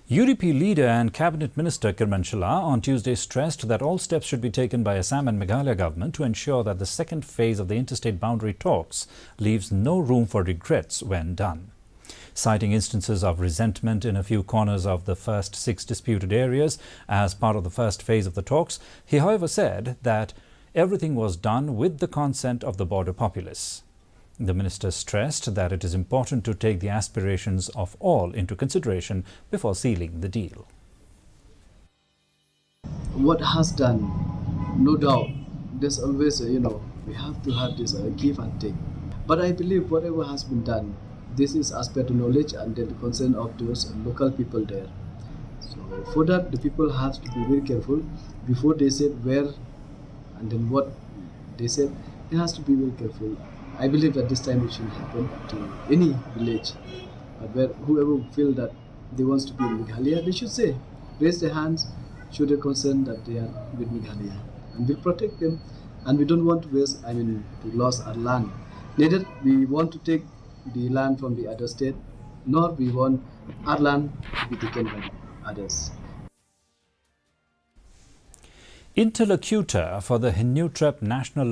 UDP leader and cabinet minister Kyrmen on Tuesday stressed that all steps should be taken by Assam and Meghalaya government to ensure that the second phase of the interstate boundary talks leaves no room for regrets when done. Citing instances of resentment in a few corners of the first 6 disputed areas as part of the first phase of the talks, he however said that everything was done with the consent of the border populace. The minister stressed that it is important to take the aspirations of all into consideration before sealing the deal. What has done, no doubt, there's always, we have to have this give and take. But I believe whatever has been done, this is as per the knowledge and the concern of those local people there. So for that, the people have to be very careful before they said where and then what they said. They has to be very careful. I believe that this time it shouldn't happen to any village. But where whoever feel that they wants to be in Meghalaya, they should say, raise their hands, show their concern that they are with Meghalaya, and we'll protect them. And we don't want to waste, to lose our land. Neither we want to take the land from the other state, nor we want our land to be taken by others. Interlocutor for the Hinnyu National